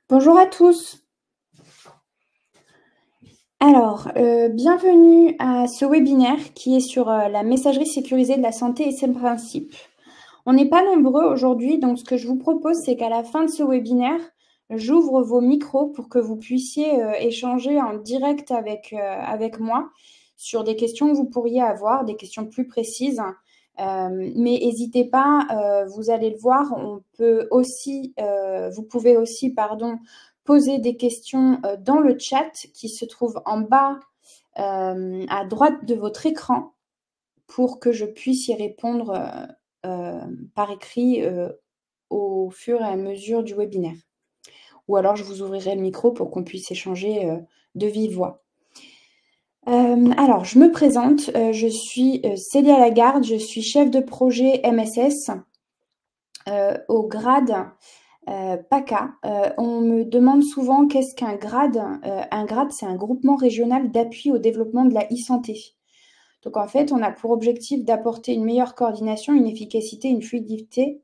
Bonjour à tous. Alors, bienvenue à ce webinaire qui est sur la messagerie sécurisée de la santé et ses principes. On n'est pas nombreux aujourd'hui, donc ce que je vous propose, c'est qu'à la fin de ce webinaire, j'ouvre vos micros pour que vous puissiez échanger en direct avec moi sur des questions que vous pourriez avoir, des questions plus précises. Mais n'hésitez pas, vous allez le voir, vous pouvez aussi, poser des questions dans le chat qui se trouve en bas à droite de votre écran pour que je puisse y répondre par écrit au fur et à mesure du webinaire. Ou alors, je vous ouvrirai le micro pour qu'on puisse échanger de vive voix. Alors, je me présente, je suis Célia Lagarde, je suis chef de projet MSS au grade PACA. On me demande souvent qu'est-ce qu'un grade. Un grade, c'est un groupement régional d'appui au développement de la e-santé. Donc en fait, on a pour objectif d'apporter une meilleure coordination, une efficacité, une fluidité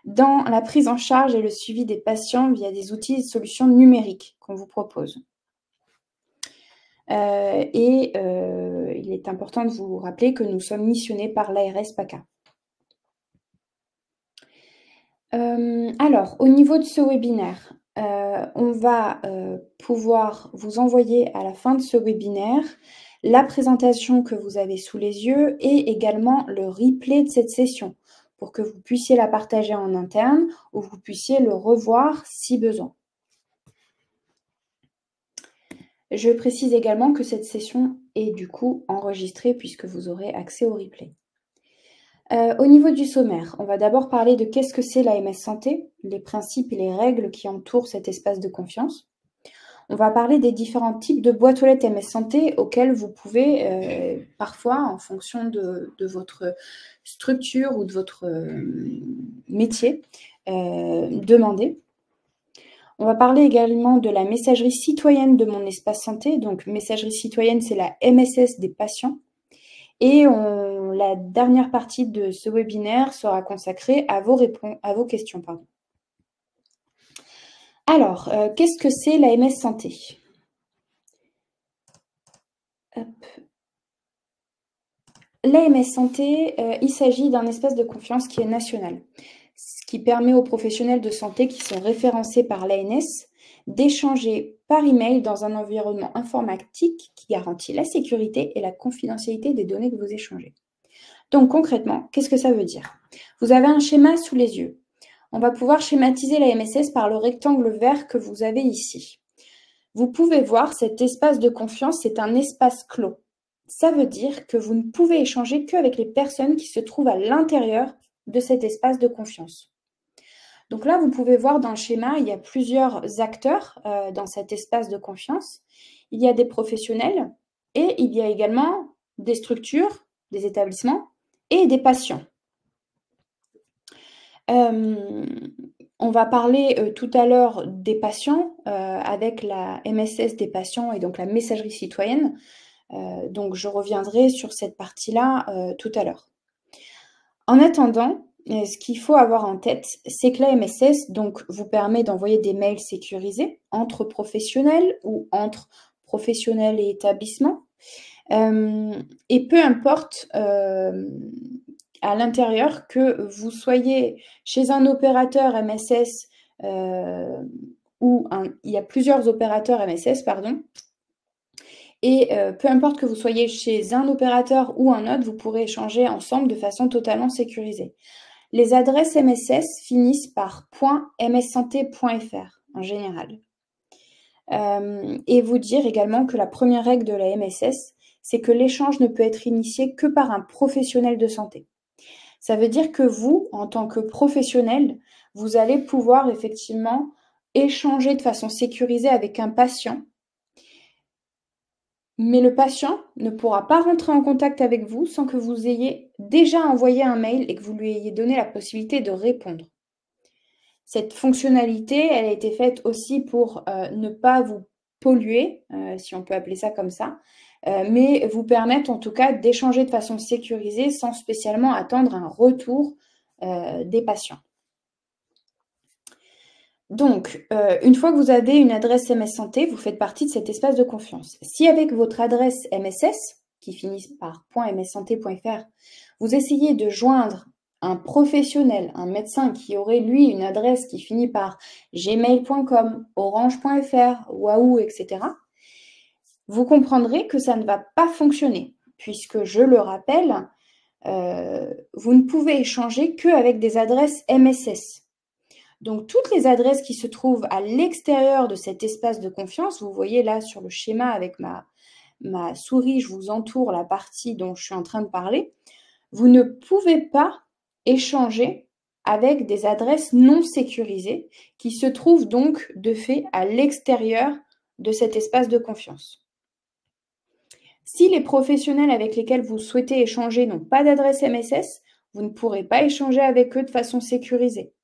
dans la prise en charge et le suivi des patients via des outils et solutions numériques qu'on vous propose. Il est important de vous rappeler que nous sommes missionnés par l'ARS PACA. Alors, au niveau de ce webinaire, on va pouvoir vous envoyer à la fin de ce webinaire la présentation que vous avez sous les yeux et également le replay de cette session pour que vous puissiez la partager en interne ou vous puissiez le revoir si besoin. Je précise également que cette session est du coup enregistrée puisque vous aurez accès au replay. Au niveau du sommaire, on va d'abord parler de qu'est-ce que c'est la MS Santé, les principes et les règles qui entourent cet espace de confiance. On va parler des différents types de boîtes aux lettres MS Santé auxquelles vous pouvez parfois, en fonction de votre structure ou de votre métier, demander. On va parler également de la messagerie citoyenne de mon espace santé. Donc, messagerie citoyenne, c'est la MSS des patients. Et la dernière partie de ce webinaire sera consacrée à vos questions. Alors, qu'est-ce que c'est la MS Santé? La MS Santé, il s'agit d'un espace de confiance qui est national, ce qui permet aux professionnels de santé qui sont référencés par l'ANS d'échanger par email dans un environnement informatique qui garantit la sécurité et la confidentialité des données que vous échangez. Donc concrètement, qu'est-ce que ça veut dire? Vous avez un schéma sous les yeux. On va pouvoir schématiser la MSS par le rectangle vert que vous avez ici. Vous pouvez voir cet espace de confiance, c'est un espace clos. Ça veut dire que vous ne pouvez échanger qu'avec les personnes qui se trouvent à l'intérieur de cet espace de confiance. Donc là, vous pouvez voir dans le schéma, il y a plusieurs acteurs dans cet espace de confiance. Il y a des professionnels et il y a également des structures, des établissements et des patients. On va parler tout à l'heure des patients avec la MSS des patients et donc la messagerie citoyenne. Donc, je reviendrai sur cette partie-là tout à l'heure. En attendant, ce qu'il faut avoir en tête, c'est que la MSS donc, vous permet d'envoyer des mails sécurisés entre professionnels ou entre professionnels et établissements. Et peu importe à l'intérieur que vous soyez chez un opérateur MSS il y a plusieurs opérateurs MSS, pardon. Et peu importe que vous soyez chez un opérateur ou un autre, vous pourrez échanger ensemble de façon totalement sécurisée. Les adresses MSS finissent par .mssanté.fr en général. Et vous dire également que la première règle de la MSS, c'est que l'échange ne peut être initié que par un professionnel de santé. Ça veut dire que vous, en tant que professionnel, vous allez pouvoir effectivement échanger de façon sécurisée avec un patient. Mais le patient ne pourra pas rentrer en contact avec vous sans que vous ayez déjà envoyé un mail et que vous lui ayez donné la possibilité de répondre. Cette fonctionnalité, elle a été faite aussi pour ne pas vous polluer, si on peut appeler ça comme ça, mais vous permettre en tout cas d'échanger de façon sécurisée sans spécialement attendre un retour des patients. Donc, une fois que vous avez une adresse MS Santé, vous faites partie de cet espace de confiance. Si avec votre adresse MSS, qui finit par .mssanté.fr, vous essayez de joindre un professionnel, un médecin qui aurait, lui, une adresse qui finit par gmail.com, orange.fr, Wahoo, etc., vous comprendrez que ça ne va pas fonctionner, puisque, je le rappelle, vous ne pouvez échanger qu'avec des adresses MSS. Donc, toutes les adresses qui se trouvent à l'extérieur de cet espace de confiance, vous voyez là sur le schéma avec ma souris, je vous entoure la partie dont je suis en train de parler, vous ne pouvez pas échanger avec des adresses non sécurisées qui se trouvent donc de fait à l'extérieur de cet espace de confiance. Si les professionnels avec lesquels vous souhaitez échanger n'ont pas d'adresse MSS, vous ne pourrez pas échanger avec eux de façon sécurisée.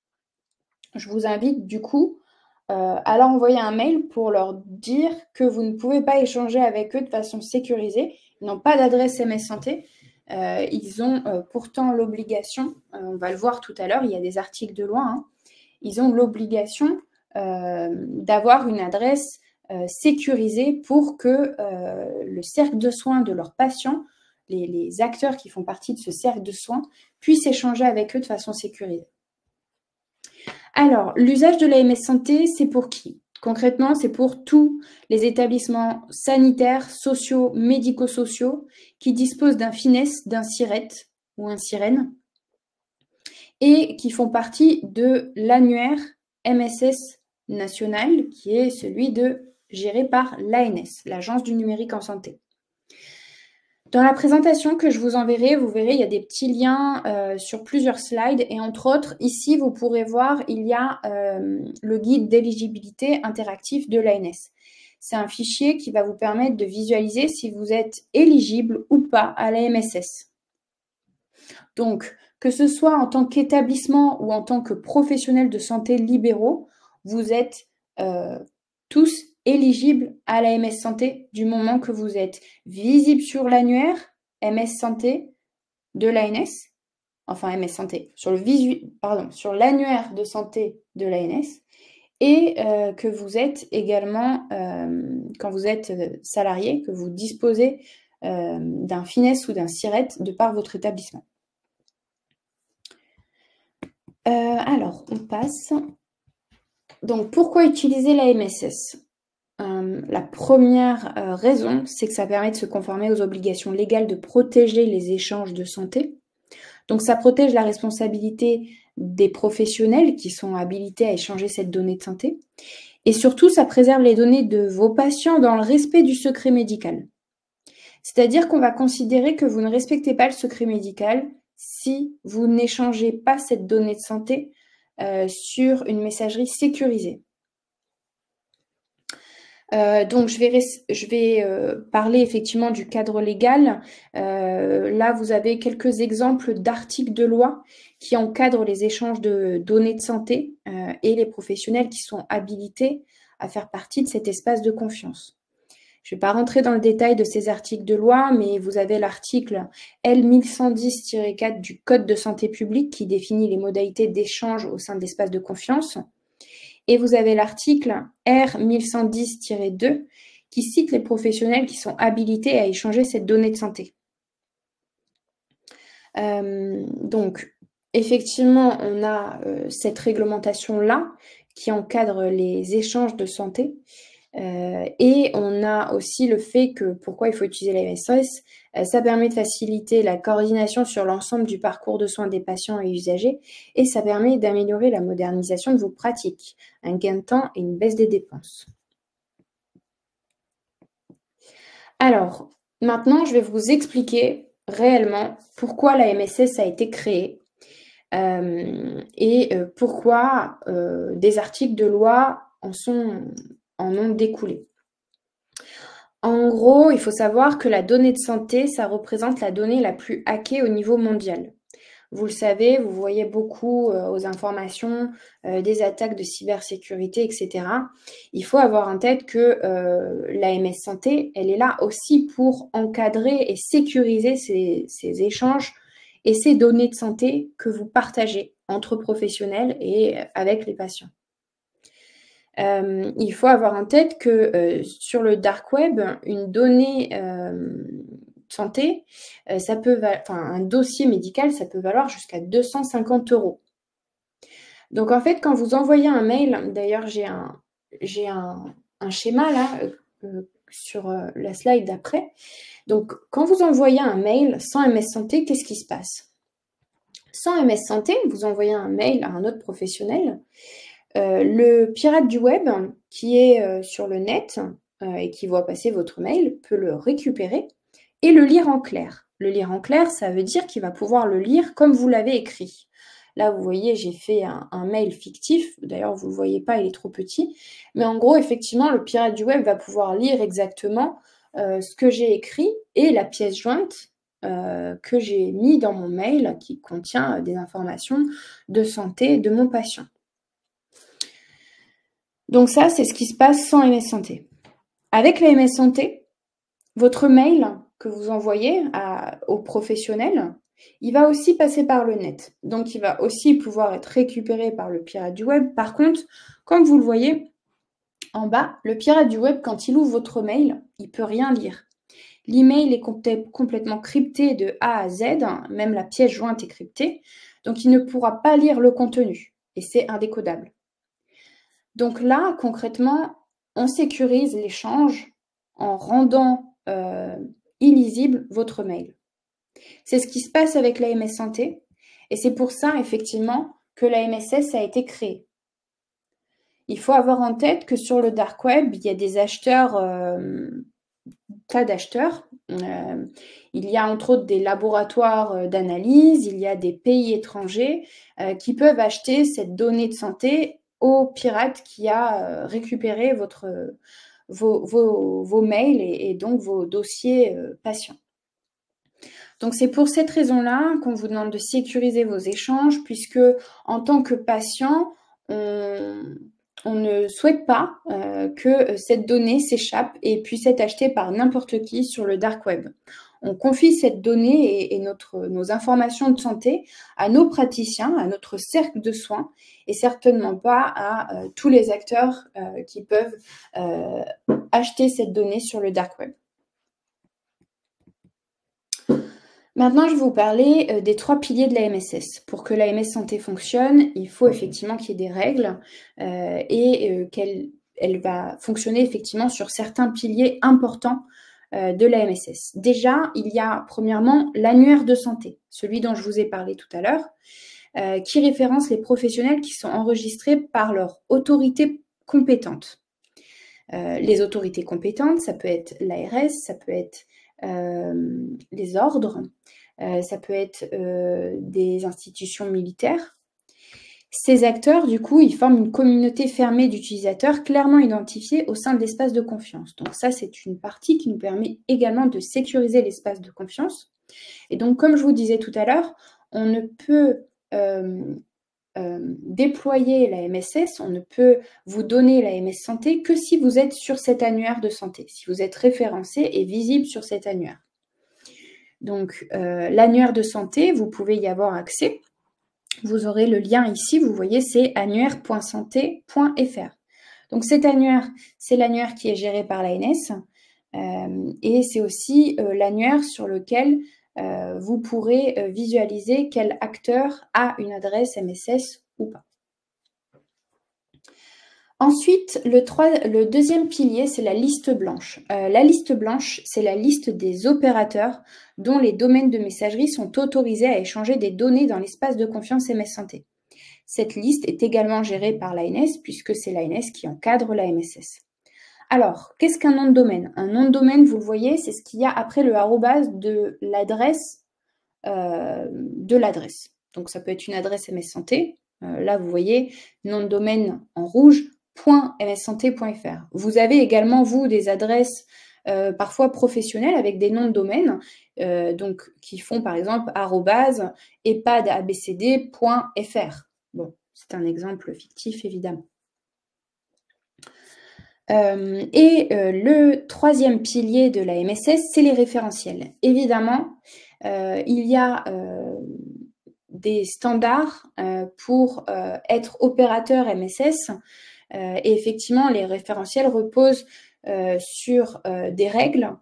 Je vous invite du coup à leur envoyer un mail pour leur dire que vous ne pouvez pas échanger avec eux de façon sécurisée. Ils n'ont pas d'adresse MS Santé. Ils ont pourtant l'obligation, on va le voir tout à l'heure, il y a des articles de loi, hein, ils ont l'obligation d'avoir une adresse sécurisée pour que le cercle de soins de leurs patients, les acteurs qui font partie de ce cercle de soins, puissent échanger avec eux de façon sécurisée. Alors, l'usage de l'AMS Santé, c'est pour qui? Concrètement, c'est pour tous les établissements sanitaires, sociaux, médico-sociaux qui disposent d'un FINES, d'un SIRET ou un SIREN et qui font partie de l'annuaire MSS national qui est celui géré par l'ANS, l'Agence du numérique en santé. Dans la présentation que je vous enverrai, vous verrez, il y a des petits liens sur plusieurs slides et entre autres, ici, vous pourrez voir, il y a le guide d'éligibilité interactif de l'ANS. C'est un fichier qui va vous permettre de visualiser si vous êtes éligible ou pas à la MSS. Donc, que ce soit en tant qu'établissement ou en tant que professionnel de santé libéraux, vous êtes tous éligible à la MS Santé du moment que vous êtes visible sur l'annuaire MS Santé de l'ANS, enfin MS Santé, sur l'annuaire de santé de l'ANS, et que vous êtes également, quand vous êtes salarié, que vous disposez d'un FINES ou d'un SIRET de par votre établissement. Alors, on passe. Donc, pourquoi utiliser la MSS ? La première raison, c'est que ça permet de se conformer aux obligations légales de protéger les échanges de santé. Donc, ça protège la responsabilité des professionnels qui sont habilités à échanger cette donnée de santé. Et surtout, ça préserve les données de vos patients dans le respect du secret médical. C'est-à-dire qu'on va considérer que vous ne respectez pas le secret médical si vous n'échangez pas cette donnée de santé sur une messagerie sécurisée. Donc, je vais parler effectivement du cadre légal. Là, vous avez quelques exemples d'articles de loi qui encadrent les échanges de données de santé et les professionnels qui sont habilités à faire partie de cet espace de confiance. Je ne vais pas rentrer dans le détail de ces articles de loi, mais vous avez l'article L1110-4 du Code de santé publique qui définit les modalités d'échange au sein de l'espace de confiance. Et vous avez l'article R1110-2 qui cite les professionnels qui sont habilités à échanger cette donnée de santé. Donc, effectivement, on a cette réglementation-là qui encadre les échanges de santé. Et on a aussi le fait que, pourquoi il faut utiliser la MSS, ça permet de faciliter la coordination sur l'ensemble du parcours de soins des patients et usagers, et ça permet d'améliorer la modernisation de vos pratiques, un gain de temps et une baisse des dépenses. Alors, maintenant, je vais vous expliquer réellement pourquoi la MSS a été créée et pourquoi des articles de loi en ont découlé. En gros, il faut savoir que la donnée de santé, ça représente la donnée la plus hackée au niveau mondial. Vous le savez, vous voyez beaucoup aux informations des attaques de cybersécurité, etc. Il faut avoir en tête que l'AMS Santé, elle est là aussi pour encadrer et sécuriser ces échanges et ces données de santé que vous partagez entre professionnels et avec les patients. il faut avoir en tête que sur le dark web, une donnée santé, ça peut un dossier médical, ça peut valoir jusqu'à 250 €. Donc en fait, quand vous envoyez un mail, d'ailleurs j'ai un schéma là sur la slide d'après. Donc quand vous envoyez un mail sans MS Santé, qu'est-ce qui se passe? Sans MS Santé, vous envoyez un mail à un autre professionnel. Le pirate du web qui est sur le net et qui voit passer votre mail peut le récupérer et le lire en clair. Le lire en clair, ça veut dire qu'il va pouvoir le lire comme vous l'avez écrit. Là, vous voyez, j'ai fait un mail fictif. D'ailleurs, vous ne le voyez pas, il est trop petit. Mais en gros, effectivement, le pirate du web va pouvoir lire exactement ce que j'ai écrit et la pièce jointe que j'ai mis dans mon mail qui contient des informations de santé de mon patient. Donc ça, c'est ce qui se passe sans MS Santé. Avec la MS Santé, votre mail que vous envoyez au professionnel, il va aussi passer par le net. Donc, il va aussi pouvoir être récupéré par le pirate du web. Par contre, comme vous le voyez en bas, le pirate du web, quand il ouvre votre mail, il ne peut rien lire. L'email est complètement crypté de A à Z, même la pièce jointe est cryptée. Donc, il ne pourra pas lire le contenu et c'est indécodable. Donc là, concrètement, on sécurise l'échange en rendant illisible votre mail. C'est ce qui se passe avec l'AMS Santé et c'est pour ça, effectivement, que l'AMSS a été créée. Il faut avoir en tête que sur le dark web, il y a des acheteurs, tas d'acheteurs. Il y a entre autres des laboratoires d'analyse, il y a des pays étrangers qui peuvent acheter cette donnée de santé au pirate qui a récupéré vos mails et donc vos dossiers patients. Donc c'est pour cette raison-là qu'on vous demande de sécuriser vos échanges puisque en tant que patient, on ne souhaite pas que cette donnée s'échappe et puisse être achetée par n'importe qui sur le dark web. On confie cette donnée et nos informations de santé à nos praticiens, à notre cercle de soins et certainement pas à tous les acteurs qui peuvent acheter cette donnée sur le dark web. Maintenant, je vais vous parler des 3 piliers de l'AMSS. Pour que l'AMS Santé fonctionne, il faut effectivement qu'il y ait des règles et qu'elle va fonctionner effectivement sur certains piliers importants de l'AMSS. Déjà, il y a premièrement l'annuaire de santé, celui dont je vous ai parlé tout à l'heure, qui référence les professionnels qui sont enregistrés par leur autorité compétente. Les autorités compétentes, ça peut être l'ARS, ça peut être les ordres, ça peut être des institutions militaires. Ces acteurs, du coup, ils forment une communauté fermée d'utilisateurs clairement identifiés au sein de l'espace de confiance. Donc ça, c'est une partie qui nous permet également de sécuriser l'espace de confiance. Et donc, comme je vous disais tout à l'heure, on ne peut déployer la MSS, on ne peut vous donner la MS Santé que si vous êtes sur cet annuaire de santé, si vous êtes référencé et visible sur cet annuaire. Donc, l'annuaire de santé, vous pouvez y avoir accès. Vous aurez le lien ici, vous voyez, c'est annuaire.santé.fr. Donc, cet annuaire, c'est l'annuaire qui est géré par l'ANS et c'est aussi l'annuaire sur lequel vous pourrez visualiser quel acteur a une adresse MSS ou pas. Ensuite, le deuxième pilier, c'est la liste blanche. La liste blanche, c'est la liste des opérateurs dont les domaines de messagerie sont autorisés à échanger des données dans l'espace de confiance MS Santé. Cette liste est également gérée par l'ANS puisque c'est l'ANS qui encadre la MSS. Alors, qu'est-ce qu'un nom de domaine? Un nom de domaine, vous le voyez, c'est ce qu'il y a après le arrobase de l'adresse. Donc, ça peut être une adresse MS Santé. Là, vous voyez, nom de domaine en rouge, .mssanté.fr. Vous avez également, vous, des adresses parfois professionnelles avec des noms de domaine donc, qui font, par exemple, @epadabcd.fr. Bon, c'est un exemple fictif, évidemment. Le troisième pilier de la MSS, c'est les référentiels. Évidemment, il y a des standards pour être opérateur MSS Et effectivement, les référentiels reposent sur des règles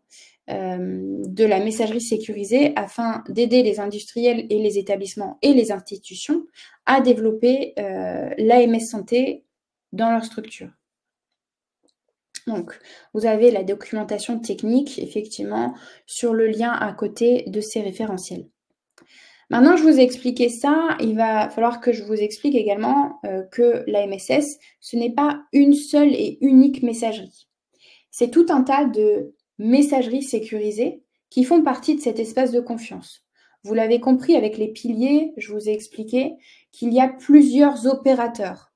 de la messagerie sécurisée afin d'aider les industriels et les établissements et les institutions à développer l'AMS santé dans leur structure. Donc, vous avez la documentation technique, effectivement, sur le lien à côté de ces référentiels. Maintenant que je vous ai expliqué ça, il va falloir que je vous explique également que l'AMSS, ce n'est pas une seule et unique messagerie. C'est tout un tas de messageries sécurisées qui font partie de cet espace de confiance. Vous l'avez compris avec les piliers, je vous ai expliqué qu'il y a plusieurs opérateurs.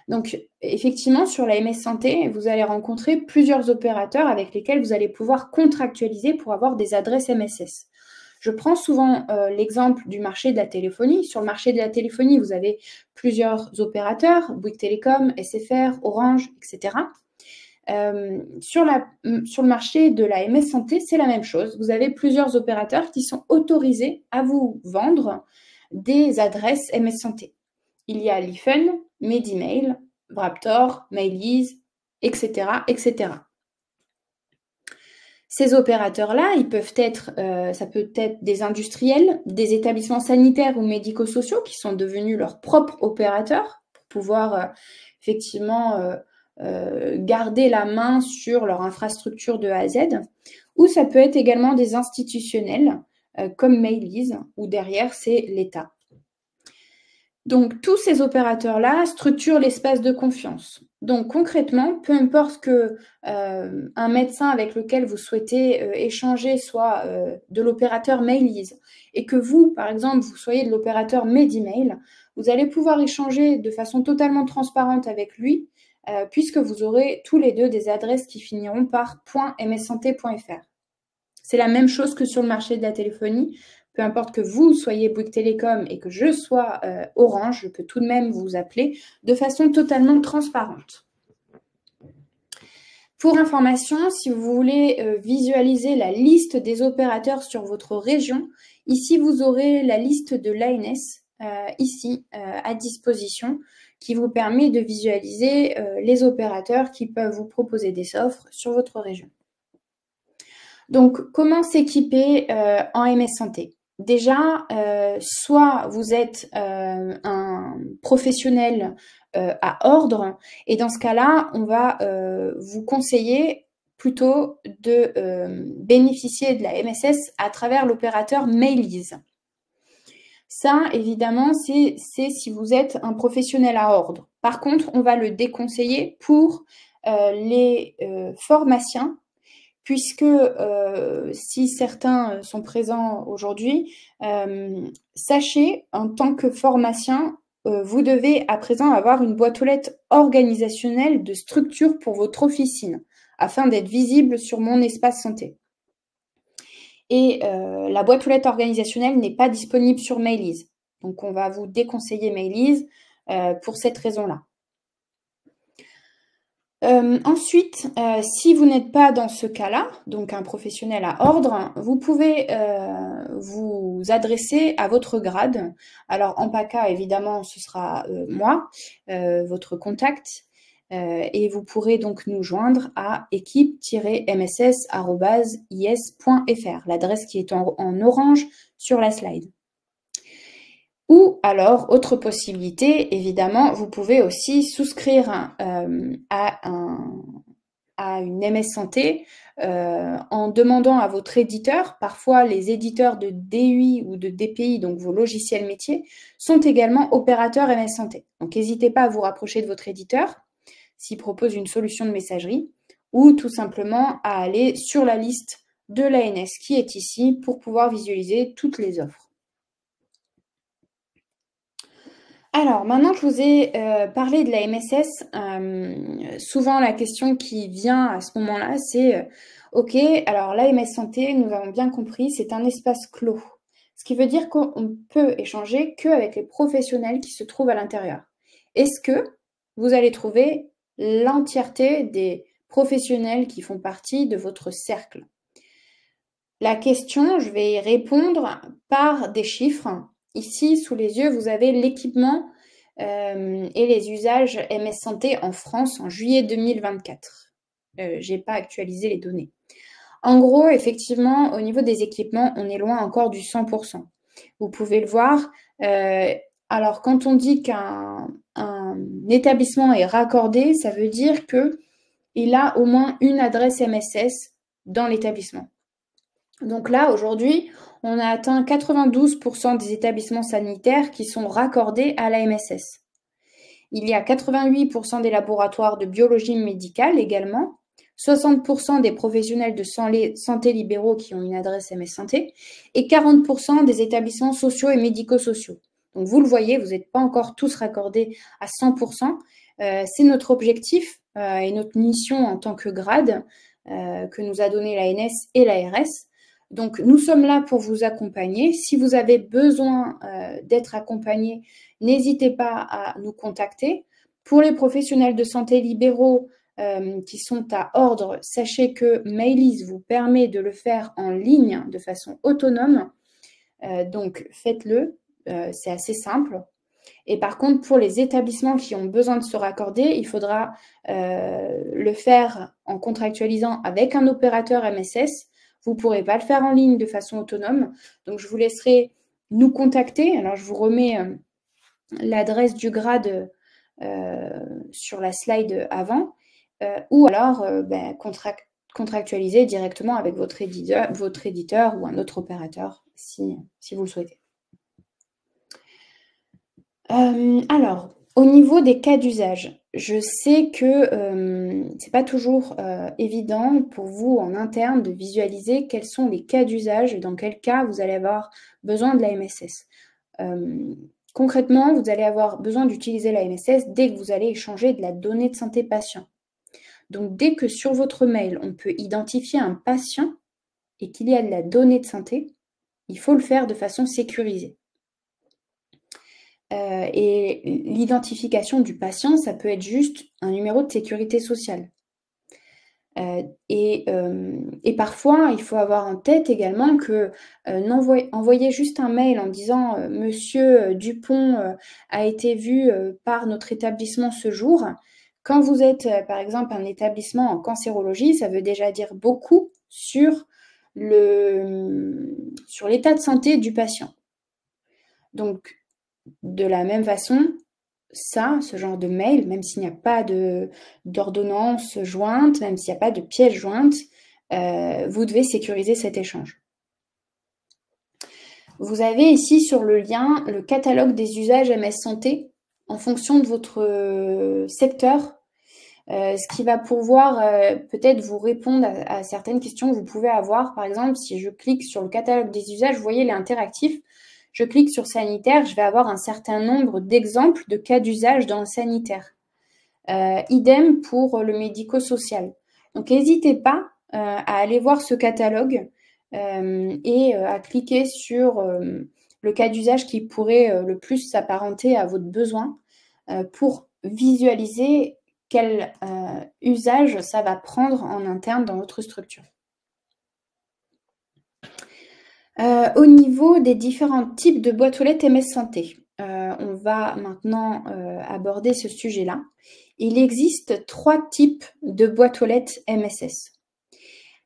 Donc, effectivement, sur la MS Santé, vous allez rencontrer plusieurs opérateurs avec lesquels vous allez pouvoir contractualiser pour avoir des adresses MSS. Je prends souvent l'exemple du marché de la téléphonie. Sur le marché de la téléphonie, vous avez plusieurs opérateurs, Bouygues Télécom, SFR, Orange, etc. Sur le marché de la MS Santé, c'est la même chose. Vous avez plusieurs opérateurs qui sont autorisés à vous vendre des adresses MS Santé. Il y a Lifen, Medimail, Braptor, Mailiz, etc., etc. Ces opérateurs-là, ils peuvent être, ça peut être des industriels, des établissements sanitaires ou médico-sociaux qui sont devenus leurs propres opérateurs pour pouvoir effectivement garder la main sur leur infrastructure de A à Z. Ou ça peut être également des institutionnels comme Mailiz, où derrière c'est l'État. Donc, tous ces opérateurs-là structurent l'espace de confiance. Donc, concrètement, peu importe que un médecin avec lequel vous souhaitez échanger soit de l'opérateur Mailiz et que vous, par exemple, vous soyez de l'opérateur Medimail, vous allez pouvoir échanger de façon totalement transparente avec lui puisque vous aurez tous les deux des adresses qui finiront par .mssanté.fr. C'est la même chose que sur le marché de la téléphonie. Peu importe que vous soyez Bouygues Télécom et que je sois Orange, je peux tout de même vous appeler de façon totalement transparente. Pour information, si vous voulez visualiser la liste des opérateurs sur votre région, ici vous aurez la liste de l'ANS ici à disposition qui vous permet de visualiser les opérateurs qui peuvent vous proposer des offres sur votre région. Donc, comment s'équiper en MS Santé? Déjà, soit vous êtes un professionnel à ordre, et dans ce cas-là, on va vous conseiller plutôt de bénéficier de la MSS à travers l'opérateur Mailiz. Ça, évidemment, c'est si vous êtes un professionnel à ordre. Par contre, on va le déconseiller pour les pharmaciens, puisque si certains sont présents aujourd'hui, sachez, en tant que pharmacien, vous devez à présent avoir une boîte aux lettres organisationnelle de structure pour votre officine, afin d'être visible sur mon espace santé. Et la boîte aux lettres organisationnelle n'est pas disponible sur Mailiz. Donc, on va vous déconseiller Mailiz pour cette raison-là. Ensuite, si vous n'êtes pas dans ce cas-là, donc un professionnel à ordre, vous pouvez vous adresser à votre grade. Alors, en PACA, évidemment, ce sera moi, votre contact, et vous pourrez donc nous joindre à équipe-mss@is.fr, l'adresse qui est en orange sur la slide. Ou alors, autre possibilité, évidemment, vous pouvez aussi souscrire à une MS Santé en demandant à votre éditeur. Parfois, les éditeurs de DUI ou de DPI, donc vos logiciels métiers, sont également opérateurs MS Santé. Donc, n'hésitez pas à vous rapprocher de votre éditeur s'il propose une solution de messagerie, ou tout simplement à aller sur la liste de l'ANS qui est ici pour pouvoir visualiser toutes les offres. Alors, maintenant que je vous ai parlé de la MSS, souvent la question qui vient à ce moment-là, c'est ok, alors la MS Santé, nous avons bien compris, c'est un espace clos. Ce qui veut dire qu'on peut échanger qu'avec les professionnels qui se trouvent à l'intérieur. Est-ce que vous allez trouver l'entièreté des professionnels qui font partie de votre cercle? La question, je vais y répondre par des chiffres. Ici, sous les yeux, vous avez l'équipement et les usages MS Santé en France en juillet 2024. Je n'ai pas actualisé les données. En gros, effectivement, au niveau des équipements, on est loin encore du 100%. Vous pouvez le voir. Alors, quand on dit qu'un établissement est raccordé, ça veut dire qu'il a au moins une adresse MSS dans l'établissement. Donc là, aujourd'hui, on a atteint 92% des établissements sanitaires qui sont raccordés à la MSS. Il y a 88% des laboratoires de biologie médicale également, 60% des professionnels de santé libéraux qui ont une adresse MS Santé et 40% des établissements sociaux et médico-sociaux. Donc vous le voyez, vous n'êtes pas encore tous raccordés à 100%. C'est notre objectif et notre mission en tant que grade que nous a donné l'ANS et l'ARS. Donc nous sommes là pour vous accompagner. Si vous avez besoin d'être accompagné, n'hésitez pas à nous contacter. Pour les professionnels de santé libéraux qui sont à ordre, sachez que Mailiz vous permet de le faire en ligne de façon autonome. Donc faites-le, c'est assez simple. Et par contre, pour les établissements qui ont besoin de se raccorder, il faudra le faire en contractualisant avec un opérateur MSS. Vous ne pourrez pas le faire en ligne de façon autonome. Donc, je vous laisserai nous contacter. Alors, je vous remets l'adresse du grade sur la slide avant. Ou alors, contractualiser directement avec votre éditeur ou un autre opérateur si vous le souhaitez. Alors, au niveau des cas d'usage, je sais que ce n'est pas toujours évident pour vous en interne de visualiser quels sont les cas d'usage et dans quel cas vous allez avoir besoin de la MSS. Concrètement, vous allez avoir besoin d'utiliser la MSS dès que vous allez échanger de la donnée de santé patient. Donc, dès que sur votre mail, on peut identifier un patient et qu'il y a de la donnée de santé, il faut le faire de façon sécurisée. Et l'identification du patient, ça peut être juste un numéro de sécurité sociale. Et parfois, il faut avoir en tête également que envoyer juste un mail en disant « Monsieur Dupont a été vu par notre établissement ce jour », quand vous êtes, par exemple, un établissement en cancérologie, ça veut déjà dire beaucoup sur l'état de santé du patient. Donc, de la même façon, ce genre de mail, même s'il n'y a pas d'ordonnance jointe, même s'il n'y a pas de pièce jointe, vous devez sécuriser cet échange. Vous avez ici sur le lien le catalogue des usages MS Santé en fonction de votre secteur, ce qui va pouvoir peut-être vous répondre à certaines questions que vous pouvez avoir. Par exemple, si je clique sur le catalogue des usages, vous voyez, il est interactif. Je clique sur sanitaire, je vais avoir un certain nombre d'exemples de cas d'usage dans le sanitaire. Idem pour le médico-social. Donc, n'hésitez pas à aller voir ce catalogue et à cliquer sur le cas d'usage qui pourrait le plus s'apparenter à votre besoin pour visualiser quel usage ça va prendre en interne dans votre structure. Au niveau des différents types de boîtes aux lettres MS Santé, on va maintenant aborder ce sujet-là. Il existe 3 types de boîtes aux lettres MSS.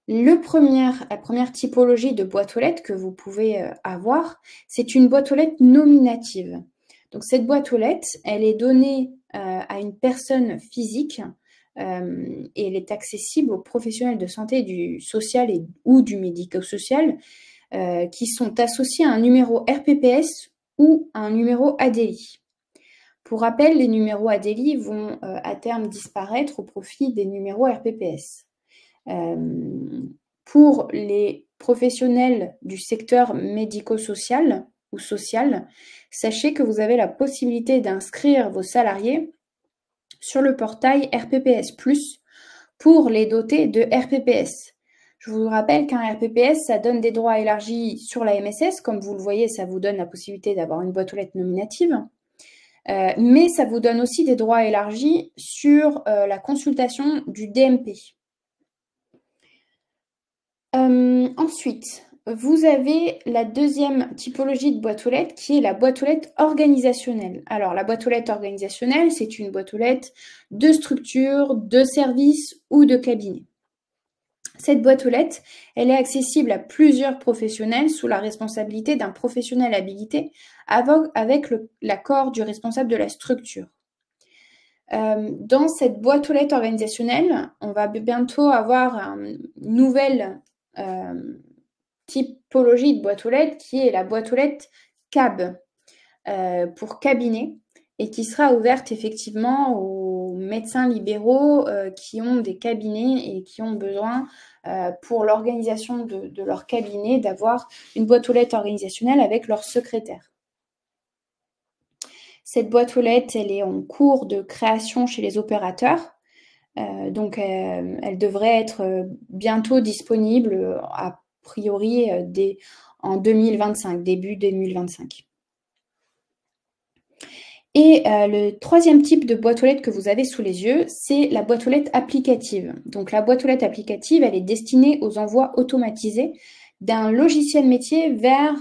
La première typologie de boîte aux lettres que vous pouvez avoir, c'est une boîte aux lettres nominative. Donc cette boîte aux lettres, elle est donnée à une personne physique et elle est accessible aux professionnels de santé du social ou du médico-social qui sont associés à un numéro RPPS ou un numéro ADELI. Pour rappel, les numéros ADELI vont à terme disparaître au profit des numéros RPPS. Pour les professionnels du secteur médico-social ou social, sachez que vous avez la possibilité d'inscrire vos salariés sur le portail RPPS+, pour les doter de RPPS. Je vous rappelle qu'un RPPS, ça donne des droits élargis sur la MSS. Comme vous le voyez, ça vous donne la possibilité d'avoir une boîte aux lettres nominative. Mais ça vous donne aussi des droits élargis sur la consultation du DMP. Ensuite, vous avez la deuxième typologie de boîte aux lettres qui est la boîte aux lettres organisationnelle. Alors, la boîte aux lettres organisationnelle, c'est une boîte aux lettres de structure, de service ou de cabinet. Cette boîte aux lettres, elle est accessible à plusieurs professionnels sous la responsabilité d'un professionnel habilité avec l'accord du responsable de la structure. Dans cette boîte aux lettres organisationnelle, on va bientôt avoir une nouvelle typologie de boîte aux lettres qui est la boîte aux lettres CAB pour cabinet et qui sera ouverte effectivement aux médecins libéraux qui ont des cabinets et qui ont besoin pour l'organisation de leur cabinet d'avoir une boîte aux lettres organisationnelle avec leur secrétaire. Cette boîte aux lettres, elle est en cours de création chez les opérateurs. Donc, elle devrait être bientôt disponible, a priori, en 2025, début 2025. Et le troisième type de boîte aux lettres que vous avez sous les yeux, c'est la boîte aux lettres applicative. Donc, la boîte aux lettres applicative, elle est destinée aux envois automatisés d'un logiciel métier vers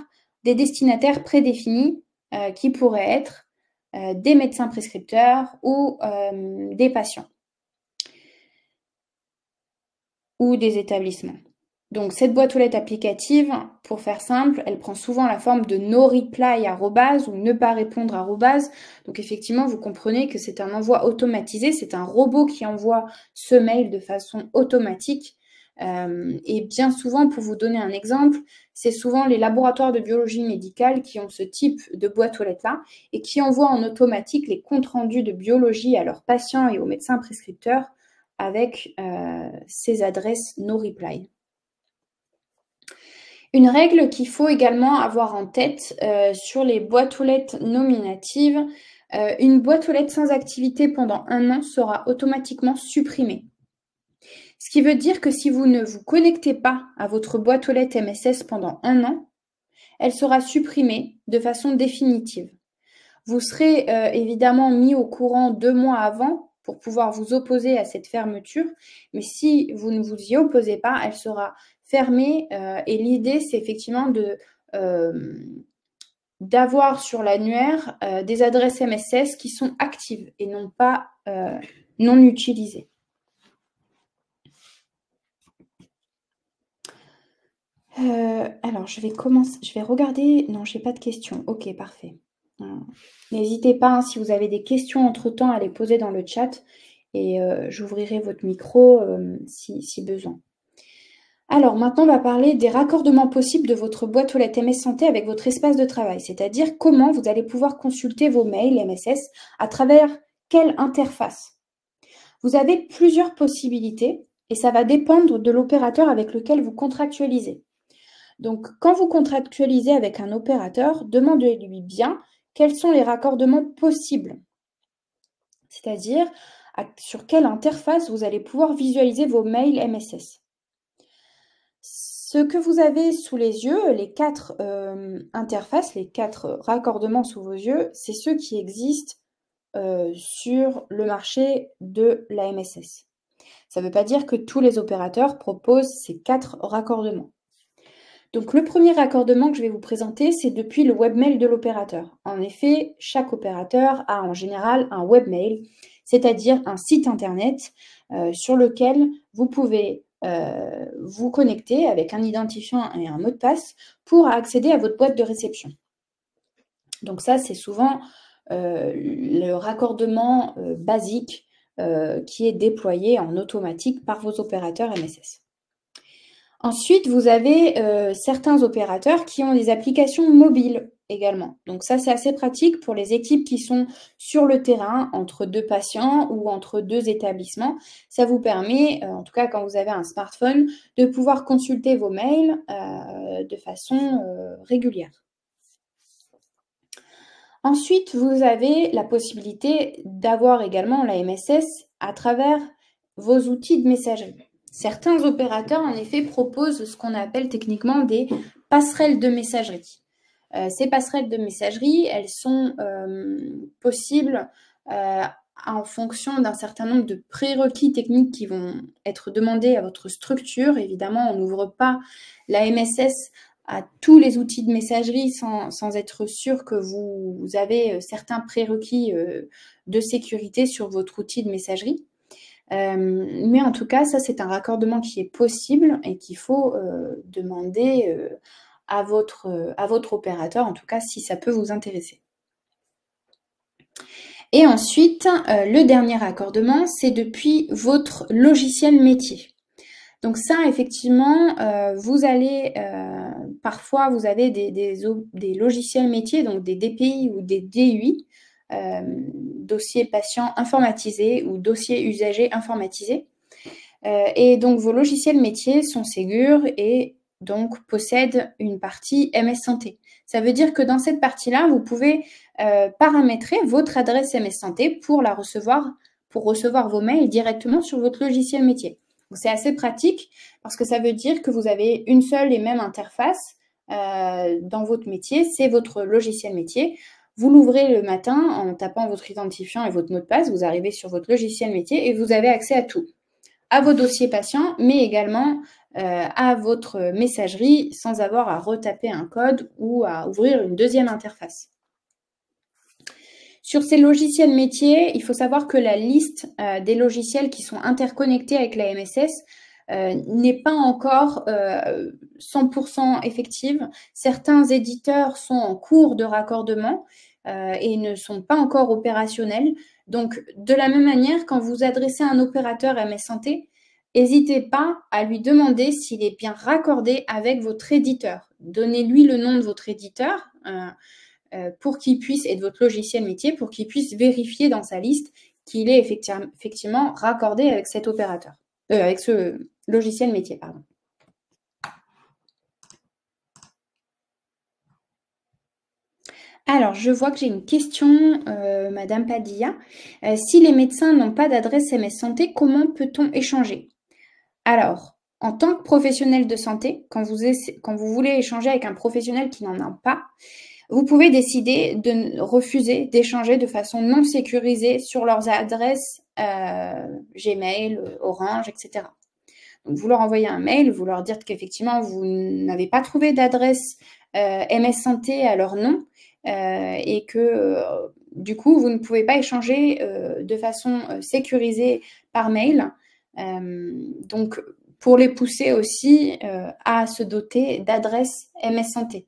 des destinataires prédéfinis qui pourraient être des médecins prescripteurs ou des patients ou des établissements. Donc, cette boîte aux lettres applicative, pour faire simple, elle prend souvent la forme de no reply @ ou ne pas répondre @. Donc, effectivement, vous comprenez que c'est un envoi automatisé. C'est un robot qui envoie ce mail de façon automatique. Et bien souvent, pour vous donner un exemple, c'est souvent les laboratoires de biologie médicale qui ont ce type de boîte aux lettres-là et qui envoient en automatique les comptes rendus de biologie à leurs patients et aux médecins prescripteurs avec ces adresses no reply. Une règle qu'il faut également avoir en tête sur les boîtes aux lettres nominatives, une boîte aux lettres sans activité pendant 1 an sera automatiquement supprimée. Ce qui veut dire que si vous ne vous connectez pas à votre boîte aux lettres MSS pendant 1 an, elle sera supprimée de façon définitive. Vous serez évidemment mis au courant 2 mois avant pour pouvoir vous opposer à cette fermeture, mais si vous ne vous y opposez pas, elle sera fermée et l'idée, c'est effectivement d'avoir sur l'annuaire des adresses MSS qui sont actives et non pas non utilisées. Alors, je vais regarder. Non, je n'ai pas de questions. Ok, parfait. N'hésitez pas, hein, si vous avez des questions entre-temps, à les poser dans le chat et j'ouvrirai votre micro si besoin. Alors, maintenant, on va parler des raccordements possibles de votre boîte aux lettres MS Santé avec votre espace de travail, c'est-à-dire comment vous allez pouvoir consulter vos mails MSS à travers quelle interface. Vous avez plusieurs possibilités et ça va dépendre de l'opérateur avec lequel vous contractualisez. Donc, quand vous contractualisez avec un opérateur, demandez-lui bien quels sont les raccordements possibles. C'est-à-dire, sur quelle interface vous allez pouvoir visualiser vos mails MSS. Ce que vous avez sous les yeux, les 4 interfaces, les 4 raccordements sous vos yeux, c'est ceux qui existent sur le marché de la MSS. Ça ne veut pas dire que tous les opérateurs proposent ces 4 raccordements. Donc, le premier raccordement que je vais vous présenter, c'est depuis le webmail de l'opérateur. En effet, chaque opérateur a en général un webmail, c'est-à-dire un site internet sur lequel vous pouvez vous connecter avec un identifiant et un mot de passe pour accéder à votre boîte de réception. Donc ça, c'est souvent le raccordement basique qui est déployé en automatique par vos opérateurs MSS. Ensuite, vous avez certains opérateurs qui ont des applications mobiles également. Donc ça, c'est assez pratique pour les équipes qui sont sur le terrain, entre 2 patients ou entre 2 établissements. Ça vous permet, en tout cas quand vous avez un smartphone, de pouvoir consulter vos mails de façon régulière. Ensuite, vous avez la possibilité d'avoir également la MSS à travers vos outils de messagerie. Certains opérateurs, en effet, proposent ce qu'on appelle techniquement des passerelles de messagerie. Ces passerelles de messagerie, elles sont possibles en fonction d'un certain nombre de prérequis techniques qui vont être demandés à votre structure. Évidemment, on n'ouvre pas la MSS à tous les outils de messagerie sans être sûr que vous avez certains prérequis de sécurité sur votre outil de messagerie. Mais en tout cas, ça, c'est un raccordement qui est possible et qu'il faut demander à votre opérateur, en tout cas, si ça peut vous intéresser. Et ensuite, le dernier raccordement, c'est depuis votre logiciel métier. Donc ça, effectivement, vous allez, parfois, vous avez des logiciels métiers, donc des DPI ou des DUI, dossiers patients informatisés ou dossiers usagers informatisés. Et donc, vos logiciels métiers sont Ségur et donc possèdent une partie MS Santé. Ça veut dire que dans cette partie-là, vous pouvez paramétrer votre adresse MS Santé pour recevoir vos mails directement sur votre logiciel métier. C'est assez pratique parce que ça veut dire que vous avez une seule et même interface dans votre métier, c'est votre logiciel métier. Vous l'ouvrez le matin en tapant votre identifiant et votre mot de passe, vous arrivez sur votre logiciel métier et vous avez accès à tout, à vos dossiers patients, mais également à votre messagerie sans avoir à retaper un code ou à ouvrir une deuxième interface. Sur ces logiciels métiers, il faut savoir que la liste des logiciels qui sont interconnectés avec la MSS n'est pas encore 100% effective. Certains éditeurs sont en cours de raccordement et ne sont pas encore opérationnels. Donc, de la même manière, quand vous adressez un opérateur MS Santé, n'hésitez pas à lui demander s'il est bien raccordé avec votre éditeur. Donnez-lui le nom de votre éditeur pour qu'il puisse, et de votre logiciel métier, pour qu'il puisse vérifier dans sa liste qu'il est effectivement raccordé avec cet opérateur, avec ce logiciel métier, pardon. Alors, je vois que j'ai une question, Madame Padilla. Si les médecins n'ont pas d'adresse MS Santé, comment peut-on échanger? Alors, en tant que professionnel de santé, quand vous voulez échanger avec un professionnel qui n'en a pas, vous pouvez décider de refuser d'échanger de façon non sécurisée sur leurs adresses Gmail, Orange, etc. Donc, vous leur envoyez un mail, vous leur dites qu'effectivement, vous n'avez pas trouvé d'adresse MS Santé à leur nom et que du coup, vous ne pouvez pas échanger de façon sécurisée par mail. Donc, pour les pousser aussi à se doter d'adresses MS Santé.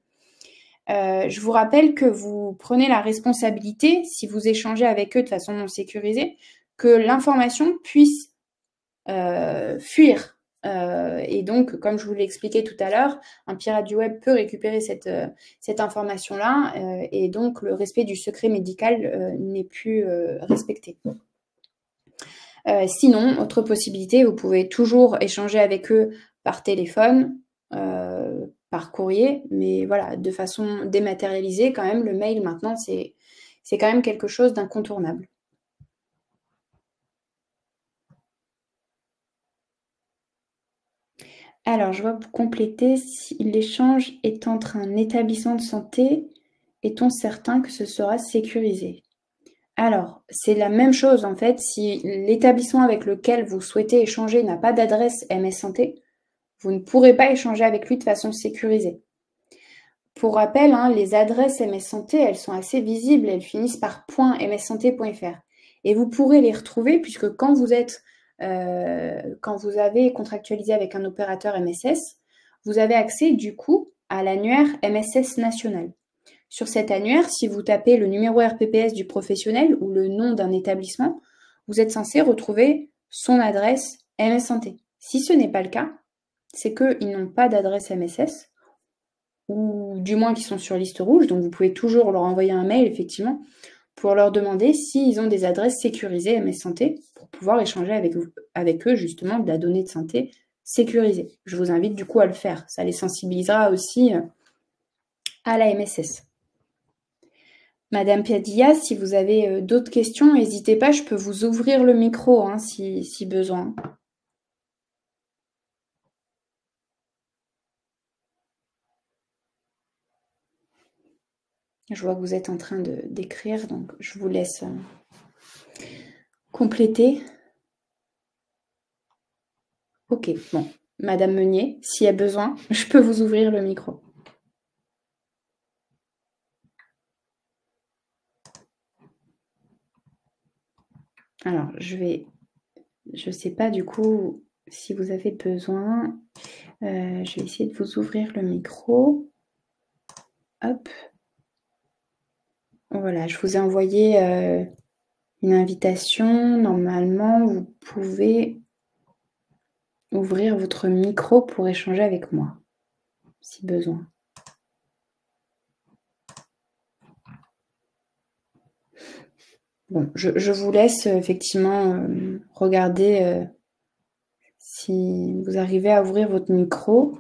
Je vous rappelle que vous prenez la responsabilité, si vous échangez avec eux de façon non sécurisée, que l'information puisse fuir. Et donc, comme je vous l'ai expliqué tout à l'heure, un pirate du web peut récupérer cette information-là et donc le respect du secret médical n'est plus respecté. Sinon, autre possibilité, vous pouvez toujours échanger avec eux par téléphone, par courrier, mais voilà, de façon dématérialisée quand même. Le mail maintenant, c'est quand même quelque chose d'incontournable. Alors, je vois pour compléter, si l'échange est entre un établissement de santé, est-on certain que ce sera sécurisé? Alors, c'est la même chose en fait, si l'établissement avec lequel vous souhaitez échanger n'a pas d'adresse MS Santé, vous ne pourrez pas échanger avec lui de façon sécurisée. Pour rappel, hein, les adresses MS Santé, elles sont assez visibles, elles finissent par .mssanté.fr. Et vous pourrez les retrouver puisque quand vous avez contractualisé avec un opérateur MSS, vous avez accès du coup à l'annuaire MSS national. Sur cet annuaire, si vous tapez le numéro RPPS du professionnel ou le nom d'un établissement, vous êtes censé retrouver son adresse MS Santé. Si ce n'est pas le cas, c'est qu'ils n'ont pas d'adresse MSS, ou du moins qu'ils sont sur liste rouge, donc vous pouvez toujours leur envoyer un mail, effectivement, pour leur demander s'ils ont des adresses sécurisées MS Santé, pour pouvoir échanger avec eux, justement, de la donnée de santé sécurisée. Je vous invite du coup à le faire, ça les sensibilisera aussi à la MSS. Madame Padilla, si vous avez d'autres questions, n'hésitez pas, je peux vous ouvrir le micro hein, si besoin. Je vois que vous êtes en train d'écrire, donc je vous laisse compléter. Ok, bon. Madame Meunier, s'il y a besoin, je peux vous ouvrir le micro. Alors, je ne sais pas du coup si vous avez besoin. Je vais essayer de vous ouvrir le micro. Hop. Voilà, je vous ai envoyé une invitation. Normalement, vous pouvez ouvrir votre micro pour échanger avec moi, si besoin. Bon, je vous laisse effectivement regarder si vous arrivez à ouvrir votre micro.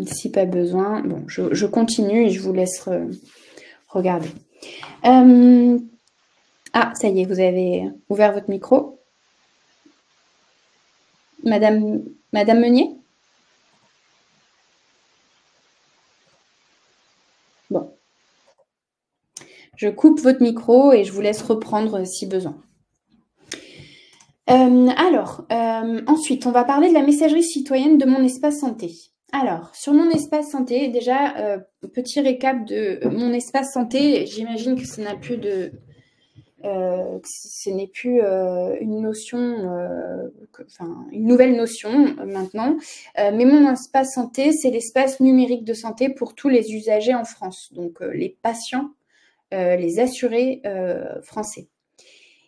Si pas besoin, bon, je continue et je vous laisse regarder. Ah, ça y est, vous avez ouvert votre micro. Madame Meunier? Bon. Je coupe votre micro et je vous laisse reprendre si besoin. Ensuite, on va parler de la messagerie citoyenne de Mon Espace Santé. Alors, sur Mon Espace Santé, déjà, petit récap de Mon Espace Santé. J'imagine que ce n'est plus une notion, une nouvelle notion maintenant. Mais Mon Espace Santé, c'est l'espace numérique de santé pour tous les usagers en France, donc les patients, les assurés français.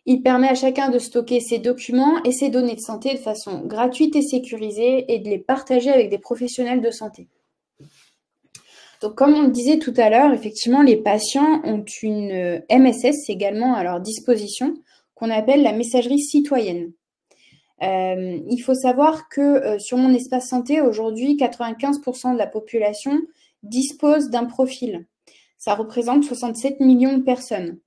Il permet à chacun de stocker ses documents et ses données de santé de façon gratuite et sécurisée et de les partager avec des professionnels de santé. Donc, comme on le disait tout à l'heure, effectivement, les patients ont une MSS également à leur disposition qu'on appelle la messagerie citoyenne. Il faut savoir que sur Mon Espace Santé, aujourd'hui, 95% de la population dispose d'un profil. Ça représente 67 millions de personnes.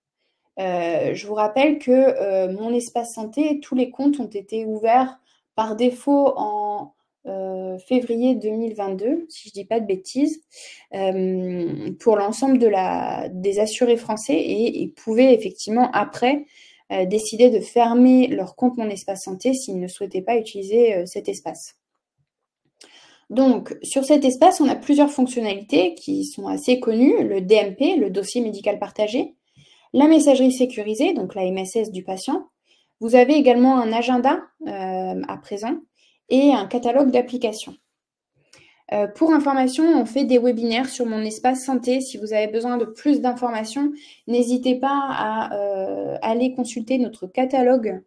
Je vous rappelle que Mon Espace Santé, tous les comptes ont été ouverts par défaut en février 2022, si je ne dis pas de bêtises, pour l'ensemble des assurés français, et ils pouvaient effectivement après décider de fermer leur compte Mon Espace Santé s'ils ne souhaitaient pas utiliser cet espace. Donc, sur cet espace, on a plusieurs fonctionnalités qui sont assez connues, le DMP, le dossier médical partagé, la messagerie sécurisée, donc la MSS du patient. Vous avez également un agenda à présent et un catalogue d'applications. Pour information, on fait des webinaires sur Mon Espace Santé. Si vous avez besoin de plus d'informations, n'hésitez pas à aller consulter notre catalogue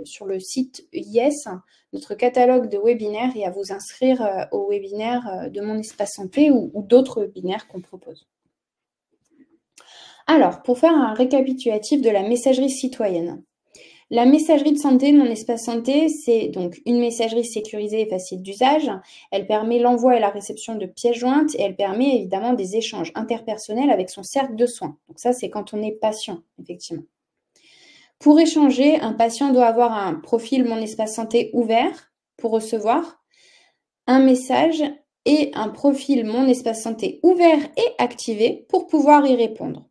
sur le site Yes, notre catalogue de webinaires, et à vous inscrire au webinaire de Mon Espace Santé ou d'autres webinaires qu'on propose. Alors, pour faire un récapitulatif de la messagerie citoyenne. La messagerie de santé de Mon Espace Santé, c'est donc une messagerie sécurisée et facile d'usage. Elle permet l'envoi et la réception de pièces jointes et elle permet évidemment des échanges interpersonnels avec son cercle de soins. Donc ça, c'est quand on est patient, effectivement. Pour échanger, un patient doit avoir un profil Mon Espace Santé ouvert pour recevoir un message et un profil Mon Espace Santé ouvert et activé pour pouvoir y répondre.